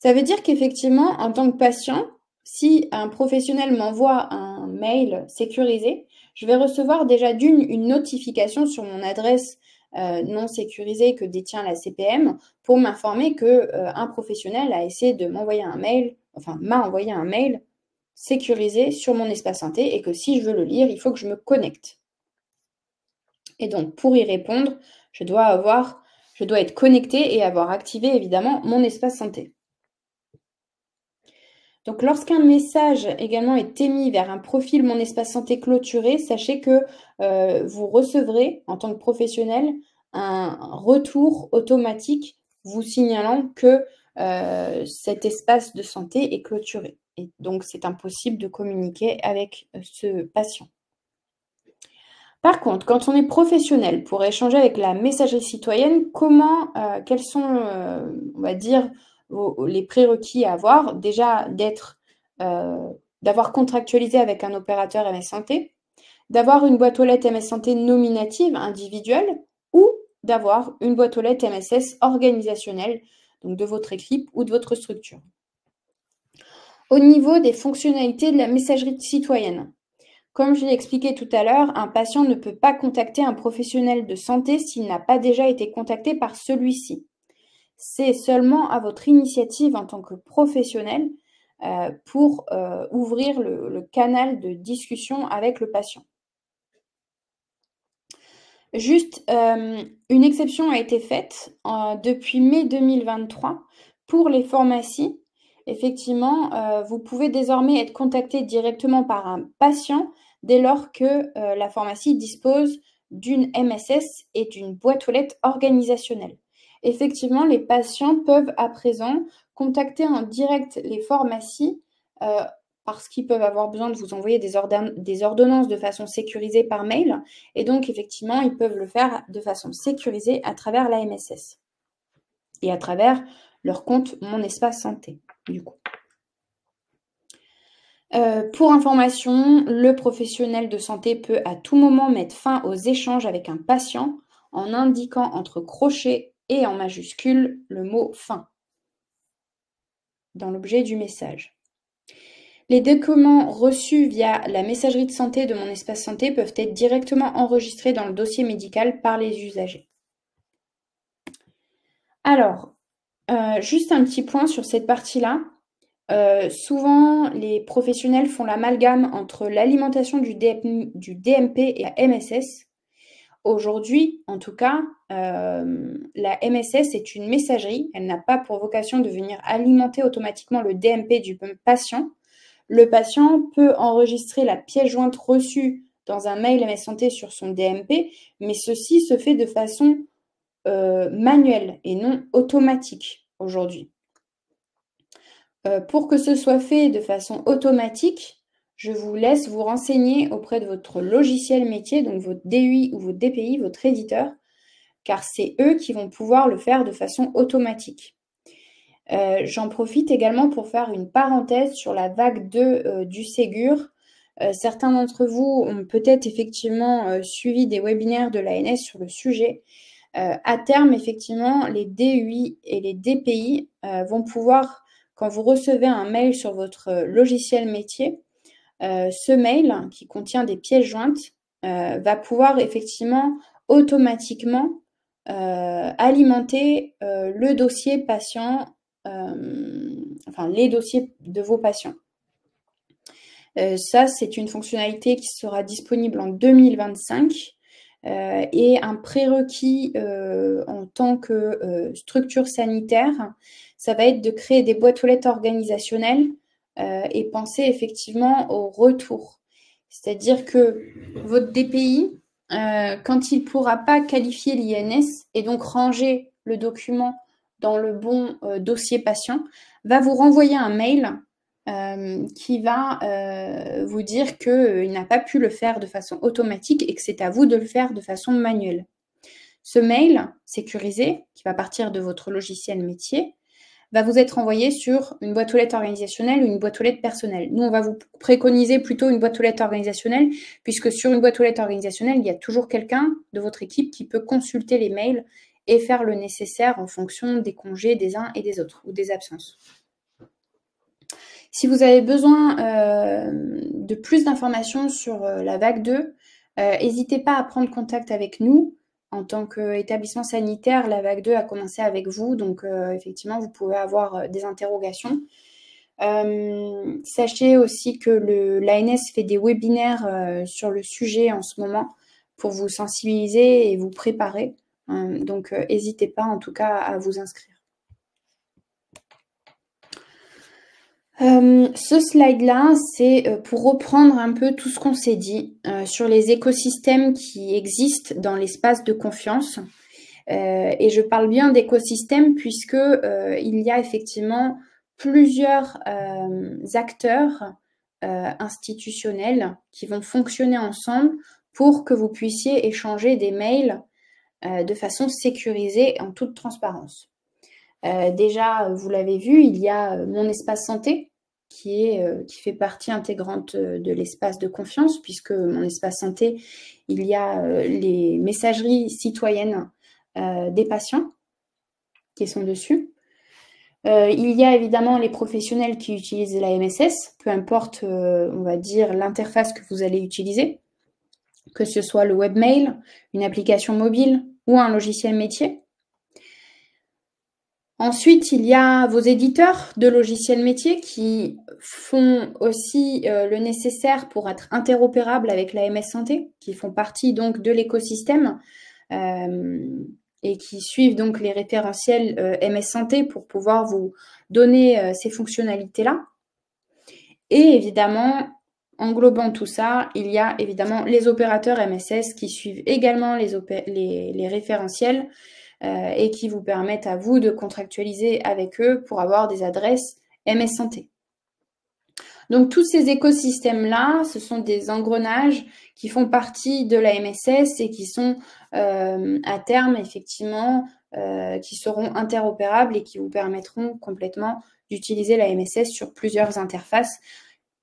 Ça veut dire qu'effectivement, en tant que patient, si un professionnel m'envoie un mail sécurisé, je vais recevoir déjà une notification sur mon adresse non sécurisée que détient la CPM pour m'informer qu'un professionnel a essayé de m'envoyer un mail, m'a envoyé un mail sécurisé sur Mon Espace Santé et que si je veux le lire, il faut que je me connecte. Et donc, pour y répondre, je dois être connectée et avoir activé évidemment Mon Espace Santé. Donc, lorsqu'un message également est émis vers un profil Mon Espace Santé clôturé, sachez que vous recevrez, en tant que professionnel, un retour automatique vous signalant que cet espace de santé est clôturé. Et donc, c'est impossible de communiquer avec ce patient. Par contre, quand on est professionnel pour échanger avec la messagerie citoyenne, quels sont, on va dire, les prérequis à avoir? Déjà, d'avoir contractualisé avec un opérateur MS Santé, d'avoir une boîte aux lettres MS Santé nominative individuelle ou d'avoir une boîte aux lettres MSS organisationnelle, donc de votre équipe ou de votre structure. Au niveau des fonctionnalités de la messagerie citoyenne, comme je l'ai expliqué tout à l'heure, un patient ne peut pas contacter un professionnel de santé s'il n'a pas déjà été contacté par celui-ci. c'est seulement à votre initiative en tant que professionnel pour ouvrir le canal de discussion avec le patient. Juste, une exception a été faite depuis mai 2023 pour les pharmacies. Effectivement, vous pouvez désormais être contacté directement par un patient dès lors que la pharmacie dispose d'une MSS et d'une boîte aux lettres organisationnelle. Effectivement, les patients peuvent à présent contacter en direct les pharmacies parce qu'ils peuvent avoir besoin de vous envoyer des ordonnances de façon sécurisée par mail. Et donc, effectivement, ils peuvent le faire de façon sécurisée à travers la MSS et à travers leur compte Mon Espace Santé, du coup. Pour information, le professionnel de santé peut à tout moment mettre fin aux échanges avec un patient en indiquant entre crochets et en majuscule le mot « fin » dans l'objet du message. Les documents reçus via la messagerie de santé de Mon Espace Santé peuvent être directement enregistrés dans le dossier médical par les usagers. Alors, juste un petit point sur cette partie-là. Souvent, les professionnels font l'amalgame entre l'alimentation du DMP et la MSS. Aujourd'hui, en tout cas, la MSS est une messagerie. Elle n'a pas pour vocation de venir alimenter automatiquement le DMP du patient. Le patient peut enregistrer la pièce jointe reçue dans un mail MS Santé sur son DMP, mais ceci se fait de façon manuelle et non automatique aujourd'hui. Pour que ce soit fait de façon automatique, je vous laisse vous renseigner auprès de votre logiciel métier, donc votre DUI ou votre DPI, votre éditeur, car c'est eux qui vont pouvoir le faire de façon automatique. J'en profite également pour faire une parenthèse sur la vague 2 du Ségur. Certains d'entre vous ont peut-être effectivement suivi des webinaires de l'ANS sur le sujet. À terme, effectivement, les DUI et les DPI vont pouvoir, quand vous recevez un mail sur votre logiciel métier, ce mail qui contient des pièces jointes va pouvoir effectivement automatiquement alimenter le dossier patient, enfin les dossiers de vos patients. Ça, c'est une fonctionnalité qui sera disponible en 2025 et un prérequis en tant que structure sanitaire, ça va être de créer des boîtes aux lettres organisationnelles et penser effectivement au retour. C'est-à-dire que votre DPI, quand il ne pourra pas qualifier l'INS et donc ranger le document dans le bon dossier patient, va vous renvoyer un mail qui va vous dire qu'il n'a pas pu le faire de façon automatique et que c'est à vous de le faire de façon manuelle. Ce mail sécurisé, qui va partir de votre logiciel métier, va vous être envoyé sur une boîte aux lettres organisationnelle ou une boîte aux lettres personnelle. Nous, on va vous préconiser plutôt une boîte aux lettres organisationnelle, puisque sur une boîte aux lettres organisationnelle, il y a toujours quelqu'un de votre équipe qui peut consulter les mails et faire le nécessaire en fonction des congés des uns et des autres, ou des absences. Si vous avez besoin de plus d'informations sur la vague 2, n'hésitez pas à prendre contact avec nous. En tant qu'établissement sanitaire, la vague 2 a commencé avec vous, donc effectivement, vous pouvez avoir des interrogations. Sachez aussi que l'ANS fait des webinaires sur le sujet en ce moment pour vous sensibiliser et vous préparer. Donc, n'hésitez pas en tout cas à vous inscrire. Ce slide-là, c'est pour reprendre un peu tout ce qu'on s'est dit sur les écosystèmes qui existent dans l'espace de confiance. Et je parle bien d'écosystème puisque il y a effectivement plusieurs acteurs institutionnels qui vont fonctionner ensemble pour que vous puissiez échanger des mails de façon sécurisée en toute transparence. Déjà, vous l'avez vu, il y a Mon Espace Santé qui fait partie intégrante de l'espace de confiance, puisque Mon Espace Santé, il y a les messageries citoyennes des patients qui sont dessus. Il y a évidemment les professionnels qui utilisent la MSS, peu importe, on va dire, l'interface que vous allez utiliser, que ce soit le webmail, une application mobile ou un logiciel métier. Ensuite, il y a vos éditeurs de logiciels métiers qui font aussi le nécessaire pour être interopérables avec l'AMS Santé, qui font partie donc de l'écosystème et qui suivent donc les référentiels MS Santé pour pouvoir vous donner ces fonctionnalités-là. Et évidemment, englobant tout ça, il y a évidemment les opérateurs MSS qui suivent également les référentiels et qui vous permettent à vous de contractualiser avec eux pour avoir des adresses MS Santé. Donc tous ces écosystèmes-là, ce sont des engrenages qui font partie de la MSS et qui sont à terme, effectivement, qui seront interopérables et qui vous permettront complètement d'utiliser la MSS sur plusieurs interfaces.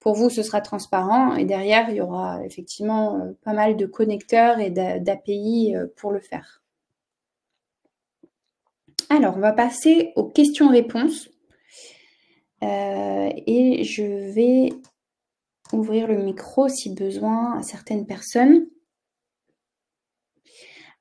Pour vous, ce sera transparent et derrière, il y aura effectivement pas mal de connecteurs et d'API pour le faire. Alors, on va passer aux questions-réponses. Et je vais ouvrir le micro si besoin à certaines personnes.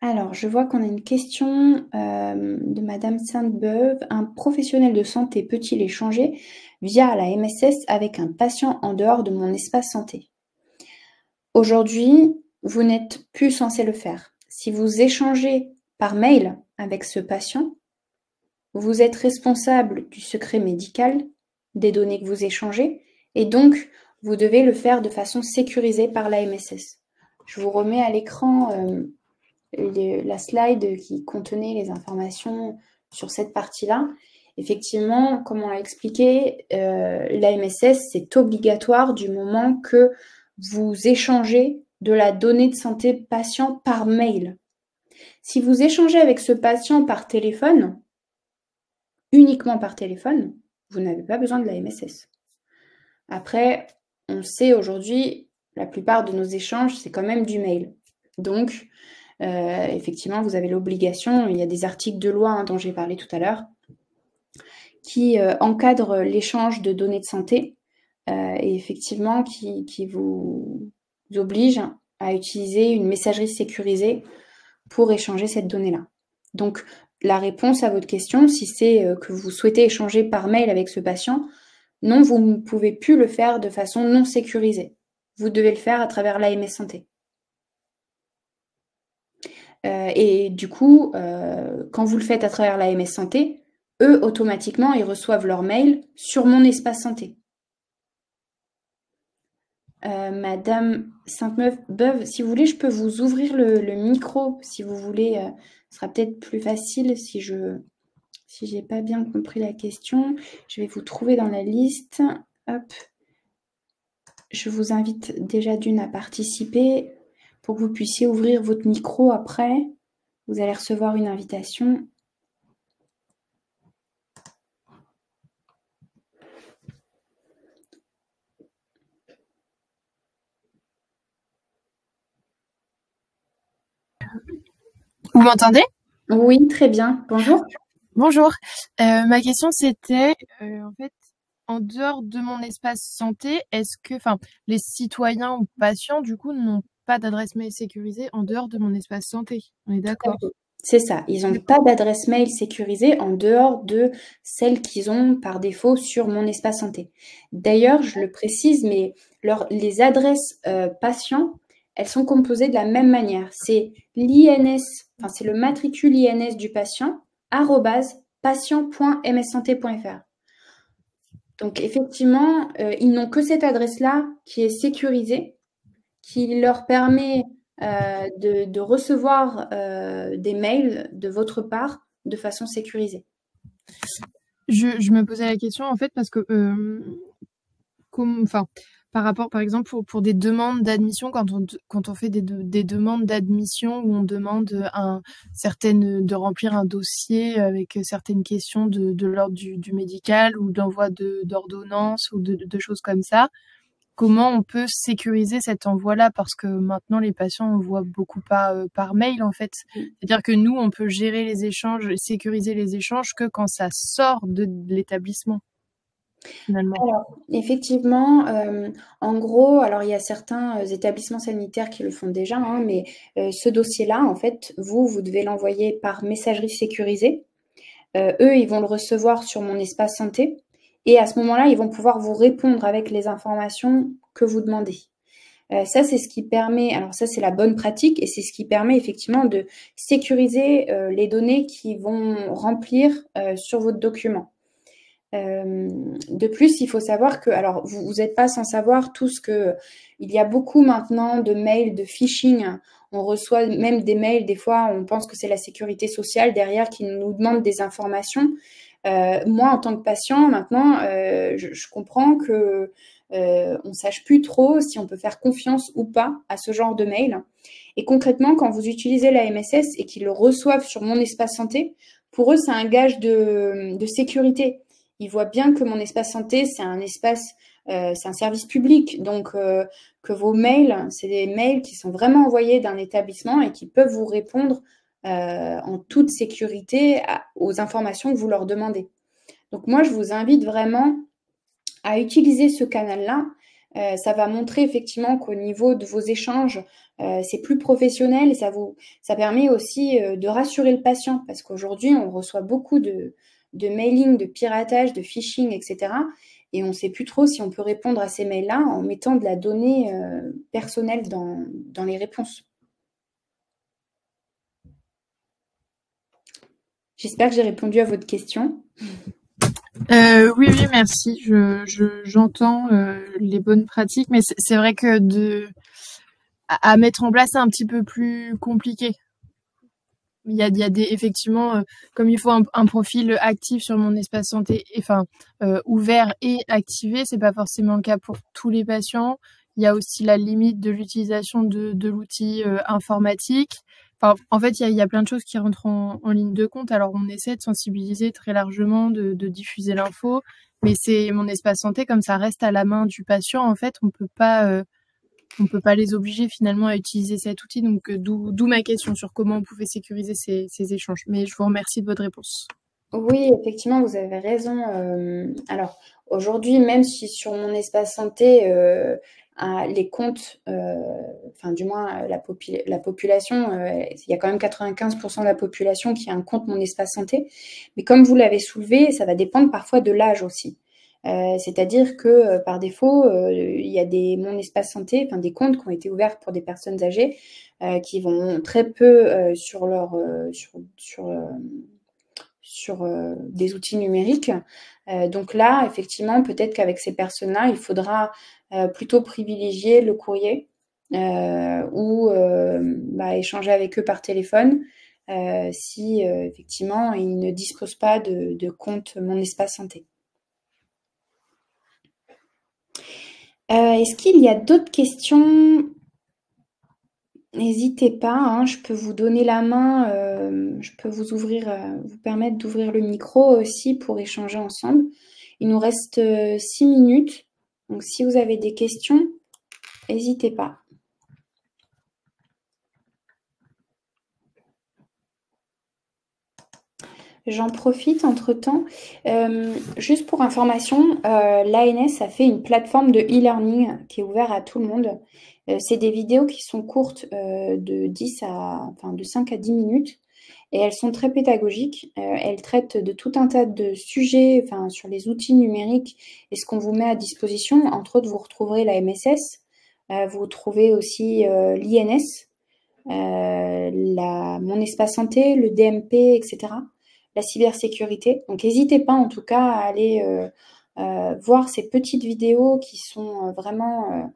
Alors, je vois qu'on a une question de Madame Sainte-Beuve. Un professionnel de santé peut-il échanger via la MSS avec un patient en dehors de mon espace santé? Aujourd'hui, vous n'êtes plus censé le faire. Si vous échangez par mail avec ce patient, vous êtes responsable du secret médical, des données que vous échangez, et donc vous devez le faire de façon sécurisée par la MSS. Je vous remets à l'écran la slide qui contenait les informations sur cette partie-là. Effectivement, comme on l'a expliqué, la MSS, c'est obligatoire du moment que vous échangez de la donnée de santé patient par mail. Si vous échangez avec ce patient par téléphone, uniquement par téléphone, vous n'avez pas besoin de la MSS. Après, on sait aujourd'hui, la plupart de nos échanges, c'est quand même du mail. Donc, effectivement, vous avez l'obligation, il y a des articles de loi dont j'ai parlé tout à l'heure, qui encadrent l'échange de données de santé et effectivement qui vous obligent à utiliser une messagerie sécurisée pour échanger cette donnée-là. Donc, la réponse à votre question, si c'est que vous souhaitez échanger par mail avec ce patient, non, vous ne pouvez plus le faire de façon non sécurisée. Vous devez le faire à travers l'AMS Santé. Et du coup, quand vous le faites à travers l'AMS Santé, eux, automatiquement, ils reçoivent leur mail sur mon espace santé. Madame Sainte-Beuve, si vous voulez, je peux vous ouvrir le micro, si vous voulez. Ce sera peut-être plus facile si j'ai pas bien compris la question. Je vais vous trouver dans la liste. Hop. Je vous invite déjà d'une à participer pour que vous puissiez ouvrir votre micro après. Vous allez recevoir une invitation. Vous m'entendez? Oui, très bien. Bonjour. Bonjour. Ma question c'était, en fait, en dehors de mon espace santé, est-ce que, les citoyens ou patients, du coup, n'ont pas d'adresse mail sécurisée en dehors de mon espace santé? On est d'accord? C'est ça. Ils n'ont pas d'adresse mail sécurisée en dehors de celle qu'ils ont par défaut sur mon espace santé. D'ailleurs, je le précise, mais les adresses patients, elles sont composées de la même manière. C'est l'INS, enfin c'est le matricule INS du patient, @patient.mssanté.fr. Donc effectivement, ils n'ont que cette adresse-là qui est sécurisée, qui leur permet de recevoir des mails de votre part de façon sécurisée. Je me posais la question, en fait, parce que, par rapport, par exemple, pour des demandes d'admission, quand on fait des demandes d'admission où on demande de remplir un dossier avec certaines questions de l'ordre du médical ou d'envoi d'ordonnances ou de choses comme ça, comment on peut sécuriser cet envoi-là? Parce que maintenant, les patients envoient beaucoup par mail, en fait. C'est-à-dire que nous, on peut gérer les échanges, sécuriser les échanges que quand ça sort de l'établissement, finalement. Alors, effectivement, en gros, alors il y a certains établissements sanitaires qui le font déjà, mais ce dossier-là, en fait, vous devez l'envoyer par messagerie sécurisée. eux, ils vont le recevoir sur mon espace santé. Et à ce moment-là, ils vont pouvoir vous répondre avec les informations que vous demandez. Ça, c'est ce qui permet, alors ça, c'est la bonne pratique et c'est ce qui permet effectivement de sécuriser les données qui vont remplir sur votre document. De plus, il faut savoir que, alors vous n'êtes pas sans savoir tout ce que, il y a beaucoup maintenant de mails de phishing. On reçoit même des mails, des fois, on pense que c'est la sécurité sociale derrière qui nous demande des informations. Moi, en tant que patient, maintenant, je comprends que on sache plus trop si on peut faire confiance ou pas à ce genre de mail. Et concrètement, quand vous utilisez la MSS et qu'ils le reçoivent sur mon espace santé, pour eux, c'est un gage de sécurité. Ils voient bien que mon espace santé, c'est un espace, c'est un service public. Donc, que vos mails, c'est des mails qui sont vraiment envoyés d'un établissement et qui peuvent vous répondre en toute sécurité aux informations que vous leur demandez. Donc, moi, je vous invite vraiment à utiliser ce canal-là. Ça va montrer effectivement qu'au niveau de vos échanges, c'est plus professionnel et ça permet aussi de rassurer le patient parce qu'aujourd'hui, on reçoit beaucoup de mailing, de piratage, de phishing, etc. Et on ne sait plus trop si on peut répondre à ces mails-là en mettant de la donnée personnelle dans les réponses. J'espère que j'ai répondu à votre question. Oui, merci. J'entends les bonnes pratiques, mais c'est vrai que à mettre en place, c'est un petit peu plus compliqué. Il y a effectivement, comme il faut un profil actif sur mon espace santé, enfin ouvert et activé, c'est pas forcément le cas pour tous les patients. Il y a aussi la limite de l'utilisation de l'outil informatique. Enfin, en fait, il y a plein de choses qui rentrent en ligne de compte. Alors, on essaie de sensibiliser très largement, de diffuser l'info, mais c'est mon espace santé, comme ça reste à la main du patient. En fait, on peut pas les obliger finalement à utiliser cet outil. Donc, d'où ma question sur comment on pouvait sécuriser ces échanges. Mais je vous remercie de votre réponse. Oui, effectivement, vous avez raison. Alors, aujourd'hui, même si sur mon espace santé, les comptes, enfin, du moins, la population, il y a quand même 95% de la population qui a un compte mon espace santé. Mais comme vous l'avez soulevé, ça va dépendre parfois de l'âge aussi. C'est-à-dire que par défaut, il y a mon espace santé, enfin des comptes qui ont été ouverts pour des personnes âgées qui vont très peu sur des outils numériques. Donc là, effectivement, peut-être qu'avec ces personnes-là, il faudra plutôt privilégier le courrier ou échanger avec eux par téléphone si effectivement ils ne disposent pas de compte Mon Espace Santé. Est-ce qu'il y a d'autres questions? N'hésitez pas, hein, je peux vous donner la main, je peux vous permettre d'ouvrir le micro aussi pour échanger ensemble. Il nous reste 6 minutes, donc si vous avez des questions, n'hésitez pas. J'en profite entre-temps. Juste pour information, l'ANS a fait une plateforme de e-learning qui est ouverte à tout le monde. C'est des vidéos qui sont courtes de 5 à 10 minutes et elles sont très pédagogiques. Elles traitent de tout un tas de sujets sur les outils numériques et ce qu'on vous met à disposition. Entre autres, vous retrouverez la MSS, vous retrouvez aussi l'INS, Mon Espace Santé, le DMP, etc. La cybersécurité. Donc, n'hésitez pas en tout cas à aller voir ces petites vidéos qui sont vraiment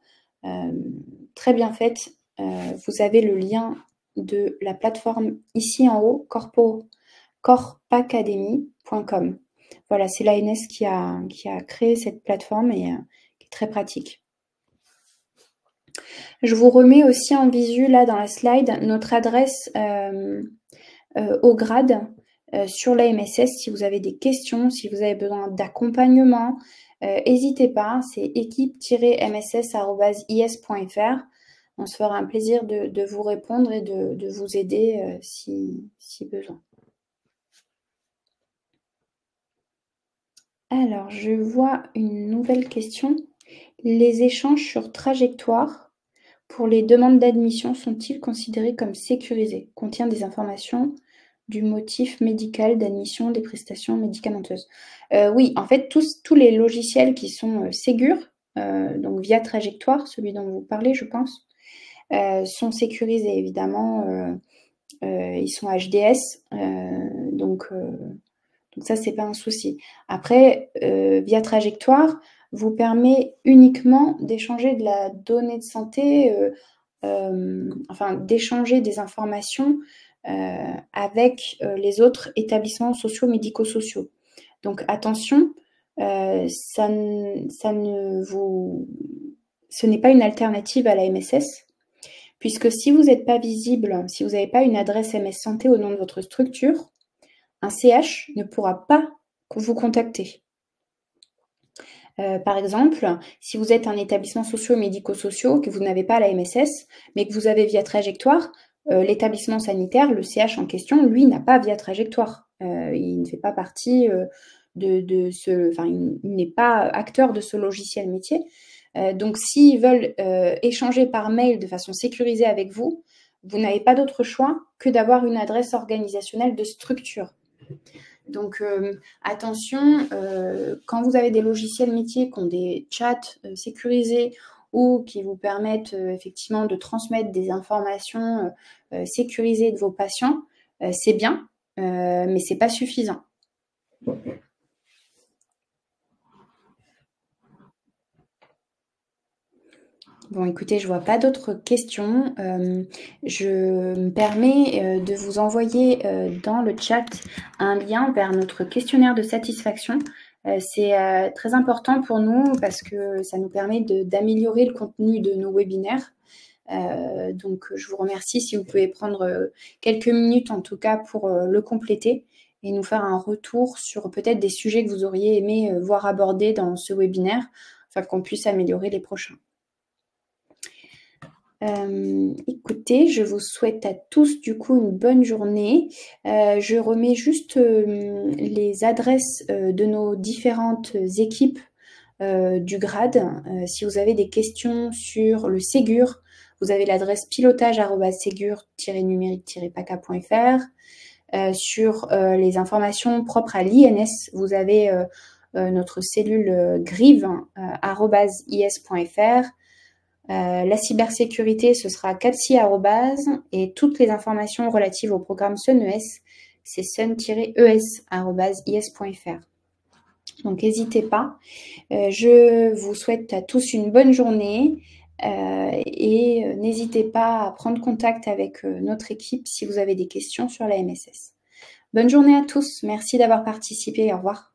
très bien faites. Vous avez le lien de la plateforme ici en haut, corpacademy.com. Voilà, c'est l'ANS qui a créé cette plateforme et qui est très pratique. Je vous remets aussi en visu, là, dans la slide, notre adresse au grade sur la MSS. Si vous avez des questions, si vous avez besoin d'accompagnement, n'hésitez pas, c'est équipe-mss@is.fr. On se fera un plaisir de vous répondre et de vous aider si besoin. Alors, je vois une nouvelle question. Les échanges sur trajectoire pour les demandes d'admission sont-ils considérés comme sécurisés? Contient des informations du motif médical d'admission des prestations médicamenteuses. Oui, en fait, tous les logiciels qui sont Ségur, donc via Trajectoire, celui dont vous parlez, je pense, sont sécurisés, évidemment. Ils sont HDS, donc ça, c'est pas un souci. Après, via Trajectoire, vous permet uniquement d'échanger de la donnée de santé, enfin d'échanger des informations avec les autres établissements sociaux, médico-sociaux. Donc attention, ce n'est pas une alternative à la MSS, puisque si vous n'êtes pas visible, si vous n'avez pas une adresse MS Santé au nom de votre structure, un CH ne pourra pas vous contacter. Par exemple, si vous êtes un établissement socio-médico-social, que vous n'avez pas la MSS, mais que vous avez via Trajectoire, l'établissement sanitaire, le CH en question, lui, n'a pas via Trajectoire. Il ne fait pas partie il n'est pas acteur de ce logiciel métier. Donc, s'ils veulent échanger par mail de façon sécurisée avec vous, vous n'avez pas d'autre choix que d'avoir une adresse organisationnelle de structure. Donc, attention, quand vous avez des logiciels métiers qui ont des chats sécurisés ou qui vous permettent effectivement de transmettre des informations sécurisées de vos patients, c'est bien, mais c'est pas suffisant. Bon, écoutez, je vois pas d'autres questions. Je me permets de vous envoyer dans le chat un lien vers notre questionnaire de satisfaction. C'est très important pour nous parce que ça nous permet d'améliorer le contenu de nos webinaires. Donc, je vous remercie si vous pouvez prendre quelques minutes en tout cas pour le compléter et nous faire un retour sur peut-être des sujets que vous auriez aimé voir abordés dans ce webinaire afin qu'on puisse améliorer les prochains. Écoutez, je vous souhaite à tous du coup une bonne journée. Je remets juste les adresses de nos différentes équipes du grade. Si vous avez des questions sur le Ségur, vous avez l'adresse pilotage@ségur-numérique-paca.fr. Sur les informations propres à l'INS, vous avez notre cellule grive @is.fr. La cybersécurité, ce sera capsi @ et toutes les informations relatives au programme SUNES, c'est sun-es@is.fr. Donc, n'hésitez pas. Je vous souhaite à tous une bonne journée et n'hésitez pas à prendre contact avec notre équipe si vous avez des questions sur la MSS. Bonne journée à tous. Merci d'avoir participé. Au revoir.